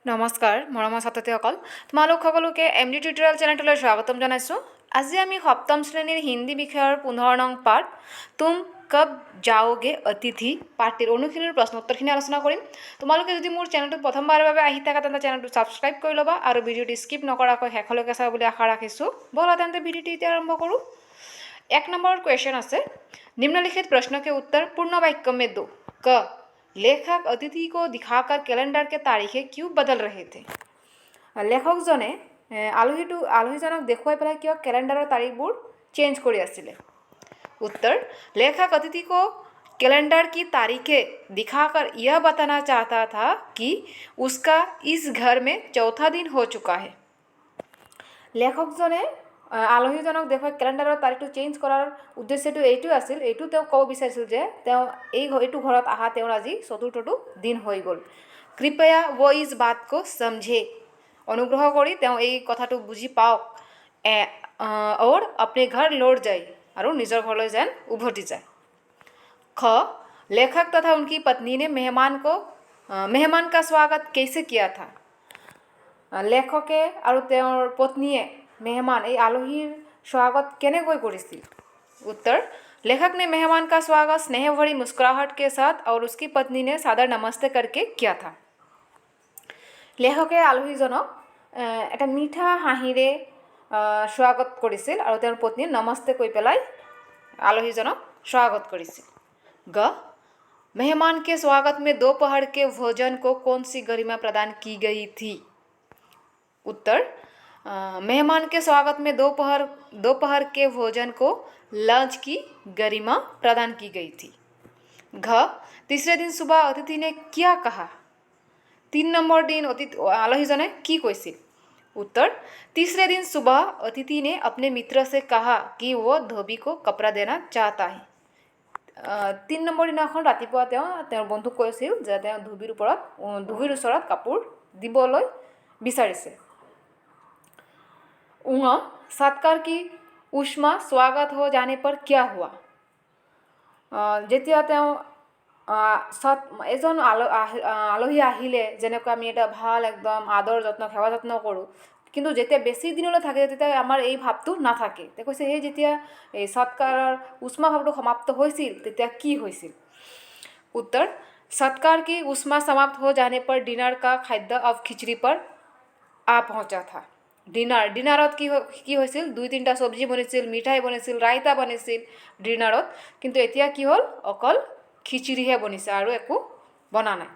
নমস্কাৰ মৰমৰ ছাত্ৰছাত্ৰীসকল, তোমালোক সকলোকে এমডি টিউটৰিয়েল চেনেলটোলৈ স্বাগতম জনাইছোঁ। আজি আমি সপ্তম শ্ৰেণীৰ হিন্দী বিষয়ৰ 15 নং পাঠ তুম কব যাওগে অতিথি পাঠটিৰ অনুশীলনৰ প্ৰশ্নোত্তৰখিনি আলোচনা কৰিম। তোমালোকে যদি মোৰ চেনেলটোত প্ৰথমবাৰৰ বাবে আহি থাকা তেন্তে চেনেলটো ছাবস্ক্ৰাইব কৰি ল'বা আৰু ভিডিঅ'টো স্কিপ নকৰাকৈ শেষলৈকে চাবা বুলি আশা ৰাখিছোঁ। ব'লা তেন্তে ভিডিঅ'টো এতিয়া আৰম্ভ কৰোঁ। 1 নম্বৰ কুৱেশ্যন আছে, निम्नलिखित प्रश्नों के उत्तर पूर्ण वाक्य में दो। क लेखक अतिथि को दिखाकर कैलेंडर के तारीखें क्यों बदल रहे थे? লেখকজনে আলহীজনক দেখুৱাই পেলাই কিয় কেলেণ্ডাৰৰ তাৰিখবোৰ চেঞ্জ কৰি আছিলে। उत्तर, लेखक अतिथि को कैलेंडर की तारीखें दिखाकर यह बताना चाहता था कि उसका इस घर में चौथा दिन हो चुका है। লেখকজনে আলহীজনক দেখুৱাই কেলেণ্ডাৰৰ তাৰিখটো চেঞ্জ কৰাৰ উদ্দেশ্যটো এইটো আছিল, এইটো তেওঁ ক'ব বিচাৰিছিল যে তেওঁ এইটো ঘৰত অহা তেওঁৰ আজি চতুৰ্থটো দিন হৈ গ'ল। কৃপয়া वो इस बात को समझे, অনুগ্ৰহ কৰি তেওঁ এই কথাটো বুজি পাওক। और अपने घर लौट जाए, আৰু নিজৰ ঘৰলৈ যেন উভতি যায়। ख लेखक तथा उनकी पत्नी ने मेहमान का स्वागत कैसे किया था? লেখকে আৰু তেওঁৰ পত্নীয়ে मेहमान এই আলহীৰ स्वागत কেনেকৈ কৰিছিল? उत्तर, लेखक ने मेहमान का स्वागत स्नेह भरी मुस्कुराहट के साथ और उसकी पत्नी ने सादर नमस्ते करके किया था। লেখকে আলহীজনক এটা মিঠা হাঁহিৰে স্বাগত কৰিছিল আৰু তেওঁৰ পত্নীয়ে নমস্তে কৈ পেলাই আলহীজনক স্বাগত কৰিছিল। ग मेहमान के स्वागत में दोपहर के भोजन को कौन सी गरिमा प्रदान की गई थी? उत्तर, मेहमान के स्वागत में दोपहर के भोजन को लंच की गरिमा प्रदान की गई थी। घ तीसरे दिन सुबह अतिथि ने क्या कहा? 3 নম্বৰ दिन আলহীজনে কি কৈছিল? उत्तर, तीसरे दिन सुबह अतिथि ने अपने मित्र से कहा कि वो धोबी को कपड़ा देना चाहता है। 3 নম্বৰ দিনাখন ৰাতিপুৱা তেওঁৰ বন্ধুক কৈছিল যে তেওঁ ধুবিৰ ওচৰত কাপোৰ দিবলৈ বিচাৰিছে। सत्कार की उष्मा स्वागत हो जाने पर क्या हुआ? যেতিয়া তেওঁ এজন আলহী আহিলে, যেনেকৈ আমি এটা ভাল একদম আদৰ যত্ন সেৱা যত্ন কৰোঁ, কিন্তু যেতিয়া বেছি দিনলৈ থাকে তেতিয়া আমাৰ এই ভাৱটো নাথাকে। তেওঁ কৈছে সেই যেতিয়া এই সৎকাৰৰ উষ্মা ভাৱটো সমাপ্ত হৈছিল তেতিয়া কি হৈছিল? उत्तर, सत्कार की उष्मा समाप्त हो जाने पर डिनर का खाद्य अब खिचड़ी पर आ पहुँचा था। ডিনাৰত কি হৈছিল? 2-3টা চব্জি বনিছিল, মিঠাই বনিছিল, ৰাইতা বনিছিল ডিনাৰত, কিন্তু এতিয়া কি হ'ল? অকল খিচিৰিহে বনিছে আৰু একো বনা নাই।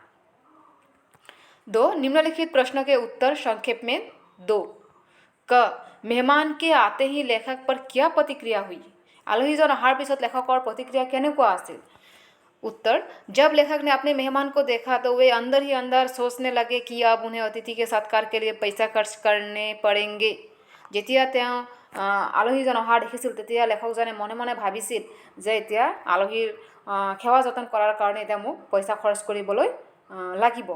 2 निम्नलिखित प्रश्न के उत्तर संक्षेप में दो। क मेहमान के आते ही लेखक पर क्या प्रतिक्रिया हुई? আলহীজন অহাৰ পিছত লেখকৰ প্ৰতিক্ৰিয়া কেনেকুৱা আছিল? उत्तर, जब लेखक ने अपने मेहमान को देखा तो वे अंदर ही अंदर सोचने लगे कि अब उन्हें अतिथि के सत्कार के लिए पैसा खर्च करने पड़ेंगे। যেতিয়া তেওঁ আলহীজন অহা দেখিছিল তেতিয়া লেখকজনে মনে মনে ভাবিছিল যে এতিয়া আলহীৰ সেৱা যতন কৰাৰ কাৰণে এতিয়া মোক পইচা খৰচ কৰিবলৈ লাগিব।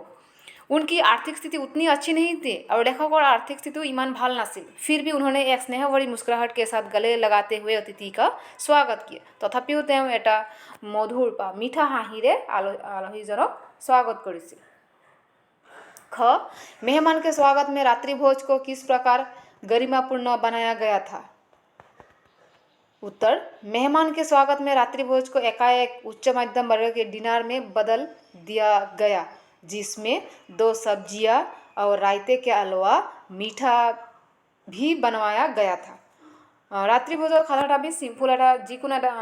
उनकी आर्थिक स्थिति उतनी अच्छी नहीं थी और लेखक और आर्थिक स्थिति इमान ভাল नासिल। फिर भी उन्होंने एक स्नेह भरी मुस्कुराहट के साथ गले लगाते हुए अतिथि का स्वागत किया। तथापिও তেওঁ এটা মধুৰ বা মিঠা হাঁহিৰে আলহীজনক स्वागत কৰিছিল। ख मेहमान के स्वागत में रात्रि भोज को किस प्रकार गरिमापूर्ण बनाया गया था? उत्तर, मेहमान के स्वागत में रात्रि भोज को एकाएक उच्च मध्यम वर्ग के डिनर में बदल दिया गया, जिसमें 2 सब्जियां और रायते के अलावा मीठा भी बनवाया गया था। रात्रि भोजर खाना আমি সিম্পল এটা যিকোনো এটা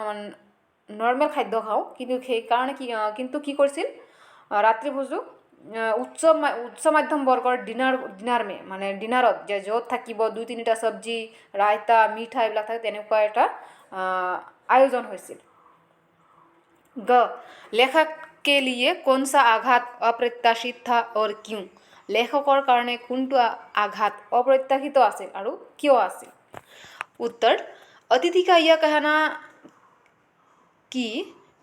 নৰ্মেল খাদ্য খাওঁ, কিন্তু সেইকাৰণে কিন্তু কি কৰিছিল ৰাত্ৰি ভোজটো উচ্চ মধ্যম বৰ্গৰ ডিনাৰ মানে ডিনাৰত যে য'ত থাকিব 2-3টা চব্জি ৰাইতা মিঠা এইবিলাক থাকে তেনেকুৱা এটা আয়োজন হৈছিল। ग लेखक के लिए कौन सा आघात अप्रत्याशित था और क्यों? লেখকৰ কাৰণে কোনটো আঘাত অপ্ৰত্যাশিত আছিল আৰু কিয় আছিল? उत्तर, अतिथि का यह कहना कि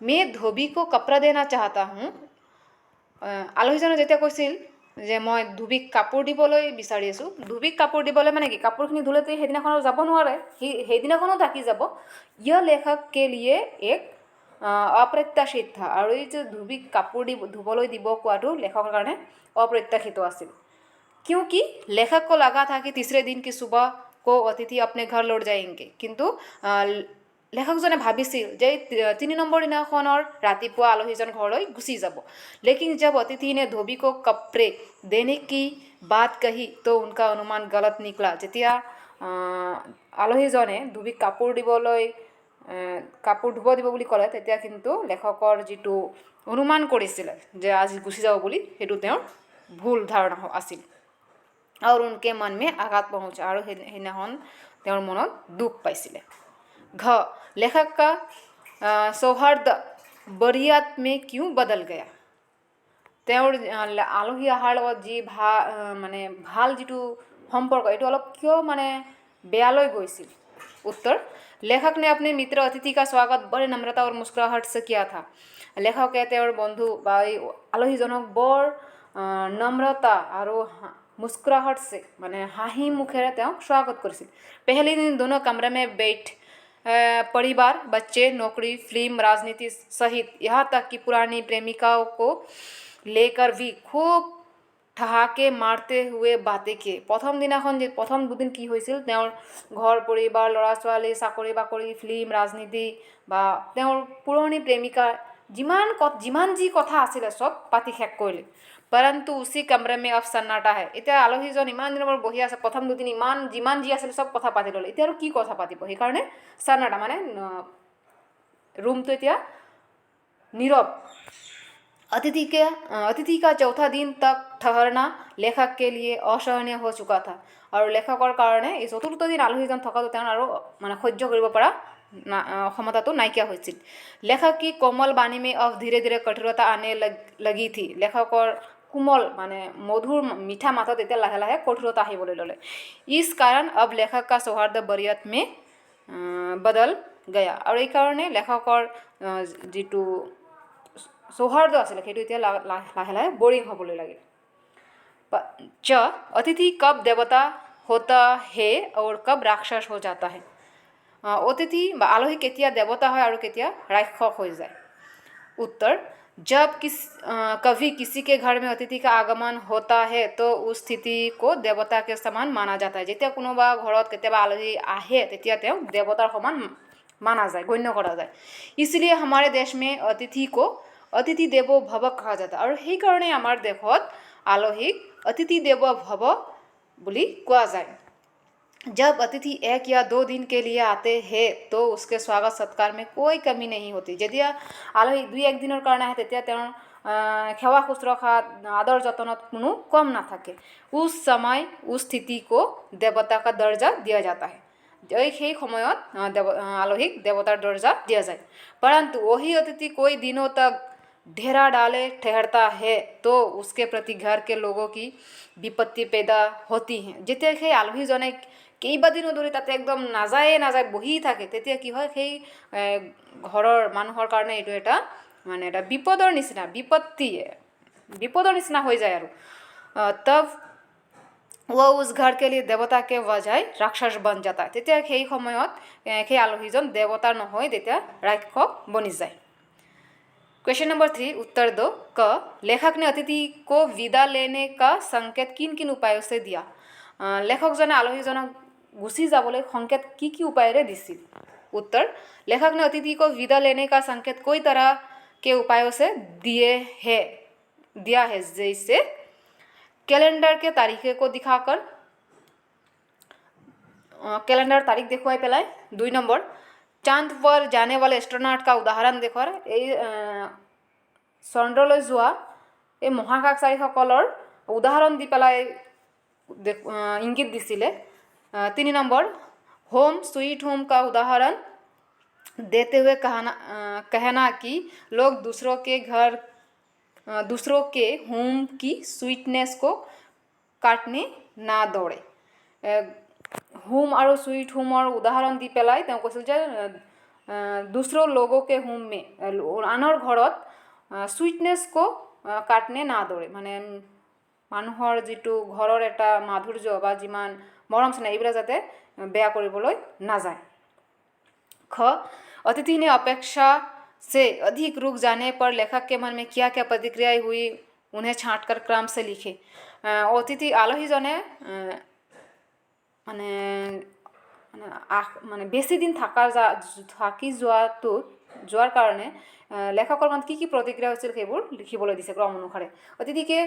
मैं धोबी को कपड़ा देना चाहता हूँ। আলহীজনে যেতিয়া কৈছিল যে মই ধুবিক কাপোৰ দিবলৈ বিচাৰি আছোঁ, ধুবিক কাপোৰ দিবলৈ মানে কি কাপোৰখিনি ধুলেতো সেইদিনাখন যাব নোৱাৰে, সেইদিনাখনো থাকি যাব। यह लेखक के लिए एक অপ্ৰত্যাশিত থা, আৰু এই যে ধুবিক কাপোৰ ধুবলৈ দিব কোৱাটো লেখকৰ কাৰণে অপ্ৰত্যাশিত আছিল। क्योंकि लेखक को लगा था कि तीसरे दिन की सुबह को अतिथि अपने घर लौट जाएंगे, কিন্তু লেখকজনে ভাবিছিল যে 3 নম্বৰ দিনাখনৰ ৰাতিপুৱা আলহীজন ঘৰলৈ গুচি যাব। लेकिन जब अतिथि ने धोबी को कपड़े देने की बात कही तो उनका अनुमान गलत निकला। যেতিয়া আলহীজনে ধোবীক কাপোৰ ধুব দিব বুলি ক'লে, তেতিয়া কিন্তু লেখকৰ যিটো অনুমান কৰিছিলে যে আজি গুচি যাব বুলি, সেইটো তেওঁৰ ভুল ধাৰণা আছিল। और उनके मन में आघात पहुँचा और সেইদিনাখন তেওঁৰ মনত দুখ পাইছিলে। घ लेखक का सौहार्द बरियात में क्यों बदल गया। তেওঁৰ আলহী অহাৰ লগত যি মানে ভাল যিটো সম্পৰ্ক, এইটো অলপ কিয় মানে বেয়ালৈ গৈছিল। उत्तर, लेखक ने अपने मित्र अतिथि का स्वागत बड़े नम्रता और मुस्कुराहट से किया था। লেখকে তেওঁৰ বন্ধু বা এই আলহীজনক বৰ নম্ৰতা আৰু मुस्कुराहट से মানে হাঁহি মুখেৰে তেওঁক স্বাগত কৰিছিল। पहले दिन दोनों कमरे में बैठ परिवार, बच्चे, नौकरी, फिल्म, राजनीति सहित यहाँ तक कि पुरानी प्रेमिकाओं को लेकर भी खूब ठहाके मारते हुए बातें किए। प्रथम दिनाখন प्रथम দুদিন কি হৈছিল, তেওঁৰ ঘৰ পৰিবাৰ, ল'ৰা ছোৱালী, চাকৰি বাকৰি, ফিল্ম, ৰাজনীতি বা তেওঁৰ পুৰণি প্ৰেমিকা যিমান যি কথা আছিলে চব পাতি শেষ কৰিলে। परंतु उसी कमरे में अब सन्नाटा है। এতিয়া আলহীজন ইমান দিনৰ পৰা বহি আছে, প্ৰথম দুদিন যিমান যি আছিলে চব কথা পাতি ল'লে, এতিয়া আৰু কি কথা পাতিব, সেইকাৰণে सन्नाटा মানে ৰুমটো এতিয়া নীৰৱ। अतिथि का चौथा दिन तक ठहरना लेखक के लिए असहनीय हो चुका था। और लेखকৰ কাৰণে এই চতুৰ্থ দিন আলহীজন থকাটো তেওঁৰ আৰু মানে সহ্য কৰিব পৰা क्षमताটো নাইকিয়া হৈছিল। लेखक की कोमल वाणी में अब धीरे धीरे कठोरता आने लगी थी। लेखকৰ কোমল মানে মধুৰ মিঠা মাতত এতিয়া লাহে লাহে কঠোৰতা আহিবলৈ ল'লে। इस कारण अब लेखक का सौहार्द बरियत में बदल गया। আৰু এই কাৰণে লেখকৰ যিটো सौहार्द आছিলে সেইটো এতিয়া লাহে লাহে बोरिंग হ'বলৈ লাগিল। च अतिथि कब देवता होता है और कब राक्षस हो जाता है। अतिथि বা আলহী কেতিয়া দেৱতা হয় আৰু কেতিয়া ৰাক্ষস হৈ যায়। उत्तर, जब कभी किसी के घर में अतिथि का आगमन होता है तो उस स्थिति को देवता के समान माना जाता है। যেতিয়া কোনোবা ঘৰত কেতিয়াবা আলহী আহে তেতিয়া তেওঁ দেৱতাৰ সমান माना যায়, গণ্য কৰা যায়। इसलिए हमारे देश में अतिथि को अतिथि देवो भव कहा जाता है। और সেইকাৰণে আমাৰ দেশত আলহীক अतिथि देवो भव বুলি কোৱা যায়। जब अतिथि 1 या 2 दिन के लिए आते हैं तो उसके स्वागत सत्कार में कोई कमी नहीं होती। যেতিয়া আলহী 2-1 দিনৰ কাৰণে আহে তেতিয়া তেওঁৰ সেৱা শুশ্ৰূষা আদৰ যতনত কোনো কম নাথাকে। उस समय उस स्थिति को देवता का दर्जा दिया जाता है। সেই সময়ত আলহীক দেৱতাৰ দৰ্জা দিয়া যায়। परंतु वही अतिथि कोई दिनों तक ढेरा डाले ठहरता है तो उसके प्रति घर के लोगों की विपत्ति पैदा होती है। যেতিয়া সেই आलहीजने কেইবাদিনো ধৰি তাতে একদম নাযায় বহি থাকে, তেতিয়া কি হয়, সেই ঘৰৰ মানুহৰ কাৰণে এইটো এটা মানে এটা বিপদৰ নিচিনা হৈ যায়। আৰু तब वो उस घर के लिए देवता के बजाय राक्षस बन जाता है। তেতিয়া সেই সময়ত সেই আলহীজন দেৱতা নহয়, তেতিয়া ৰাক্ষস বনি যায়। क्वेश्चन नंबर 3 उत्तर दो। क लेखक ने अतिथि को विदा लेने का संकेत किन किन उपायों से दिया। लेखकजने आलहीजनक गुसी যাবলৈ संकेत की उपायरे दिছিল। उत्तर, लेखक ने अतिथि को विदा लेने का संकेत कोई तरह के उपायों से दिया है, जैसे कैलेंडर के तारीखे को दिखाकर, कैलेंडर तारीख देखवाई पेलाय। 2 नंबर, चांद पर जाने वाले एस्ट्रोनॉट का उदाहरण देखवार, এই চন্দ্ৰলৈ যোৱা এই মহাকাশচাৰীসকলৰ উদাহৰণ দি পেলাই ইংগিত দিছিলে। 3 नंबर, होम स्वीट होम का उदाहरण देते हुए कहना कि लोग दूसरों के होम की स्वीटनेस को काटने ना दौड़े। होम और स्वीट होमर उदाहरण दी पेलाई তেওঁ কৈছিল যে दूसरों लोगों के होम में আনৰ ঘৰত সুইটনেছ को काटने ना दौड़े, মানে মানুহৰ যিটো ঘৰৰ এটা মাধুৰ্য বা যিমান মৰম চেনেহ এইবিলাক যাতে বেয়া কৰিবলৈ নাযায়। ख अतिथि ने अपेक्षा से अधिक रुक जाने पर लेखक के मन में क्या क्या प्रतिक्रियाएं हुई उन्हें छाँटकर क्रम से लिखे। অতিথি আলহীজনে মানে মানে বেছি দিন থাকি যোৱাৰ কাৰণে লেখকৰ মনত কি প্ৰতিক্ৰিয়া হৈছিল সেইবোৰ লিখিবলৈ দিছে क्रम अनुसारे। अतिथि के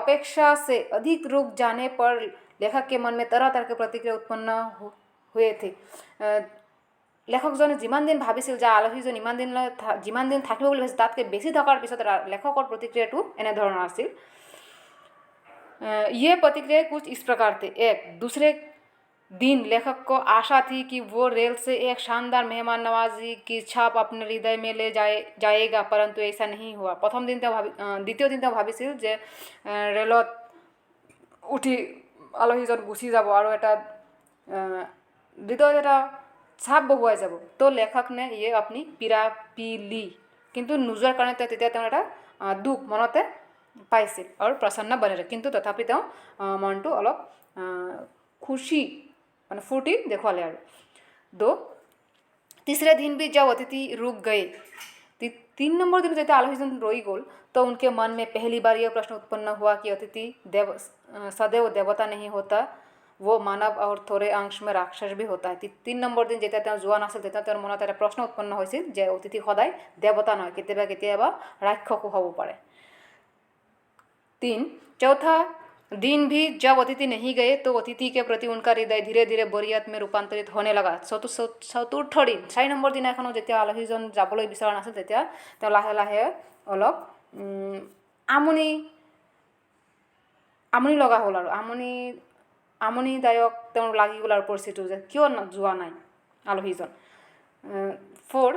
अपेक्षा से अधिक रुक जाने पर लेखक के मन में तरह तरह के प्रतिक्रिया उत्पन्न हुए थे। লেখকজনে যিমান দিন ভাবিছিল যে আলহীজন যিমান দিন থাকিব বুলি ভাবিছিল তাতকৈ বেছি থকাৰ পিছত লেখকৰ প্ৰতিক্ৰিয়াটো এনেধৰণৰ আছিল। ये प्रतिक्रिया कुछ इस प्रकार थे। एक, दूसरे दिन लेखक को आशा थी कि वो रेल से एक शानदार मेहमान नवाजी की छाप अपने हृदय में ले जाएगा, परंतु ऐसा नहीं हुआ। प्रथम दिन द्वितीय दिन ভাবিছিল যে ৰেলত উঠি আলহীজন গুচি যাব আৰু এটা হৃদয়ত এটা ছাপ বহুৱাই যাব। তো লেখক নে ইয়ে আপনি পীড়া পি লি, কিন্তু নোযোৱাৰ কাৰণে তেতিয়া তেওঁ এটা দুখ মনতে পাইছিল আৰু প্ৰসন্ন বনে কিন্তু তথাপি তেওঁ মনটো অলপ খুশি মানে ফূৰ্তি দেখুৱালে আৰু। दो, तीसरे दिन भी जब अतिथि रुक गए, 3 नंबर दिन जब आलहীজন रही गल तो उनके मन में पहली बार यह प्रश्न उत्पन्न हुआ कि अतिथि सदैव देवता नहीं होता, वो मानव और थोड़े अंश में राक्षस भी होता है। 3 নম্বৰ দিন যেতিয়া তেওঁ যোৱা নাছিল তেতিয়া তেওঁৰ মনত এটা প্ৰশ্ন উৎপন্ন হৈছিল যে অতিথি সদায় দেৱতা নহয়, কেতিয়াবা ৰাক্ষসো হ'ব পাৰে। 3, चौथा दिन भी जब अतिथि नहीं गए तो अतिथि के प्रति उनका हृदय धीरे धीरे बोरियत में रूपांतरित होने लगा। चतुर्थ दिन 4 নম্বৰ দিনাখনো যেতিয়া আলহীজন যাবলৈ বিচৰা নাছিল তেতিয়া তেওঁ লাহে লাহে অলপ আমনি লগা হ'ল আৰু আমনিদায়ক তেওঁৰ লাগি গ'ল আৰু পৰিস্থিতিটো যে কিয় যোৱা নাই আলহীজন। 4,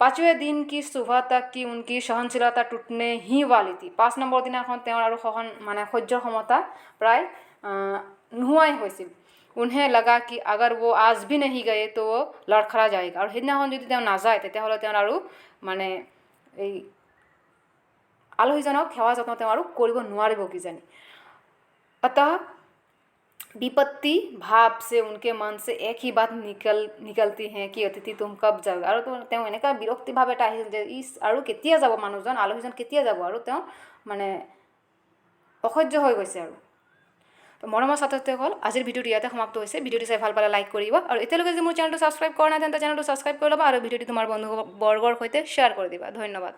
5वें दिन की सुबह तक की उनकी सहनशीलता टूटने ही वाली थी। 5 নম্বৰ দিনাখন তেওঁৰ আৰু সহ্যৰ ক্ষমতা প্ৰায় নোহোৱাই হৈছিল। उन्हें लगा कि अगर वो आज भी नहीं गए तो वो लड़खड़ा जाएगा, আৰু সেইদিনাখন যদি তেওঁ নাযায় তেতিয়াহ'লে তেওঁ আৰু মানে এই আলহীজনক সেৱা যত্ন তেওঁ আৰু কৰিব নোৱাৰিব কিজানি। अतः विपत्ति भाव से उनके मन से एक ही बात निकलती हैं कि अतिथि तुम कब जाओगे। আৰু তেওঁ এনেকুৱা বিৰক্তি ভাৱ এটা আহিছিল যে আৰু কেতিয়া যাব মানুহজন, আলহীজন কেতিয়া যাব, আৰু তেওঁ মানে অসহ্য হৈ গৈছে আৰু। তো মৰমৰ ছাত্ৰ ছাত্ৰীসকল, আজিৰ ভিডিঅ'টো ইয়াতে সমাপ্ত হৈছে। ভিডিঅ'টো চাই ভাল পালে লাইক কৰিব, আৰু এতিয়ালৈকে যদি মোৰ চেনেলটো ছাবস্ক্ৰাইব কৰা নাই তেন্তে চেনেলটো ছাবস্ক্ৰাইব কৰি ল'বা আৰু ভিডিঅ'টো তোমাৰ বন্ধুবৰ্গৰ সৈতে শ্বেয়াৰ কৰি দিবা। ধন্যবাদ।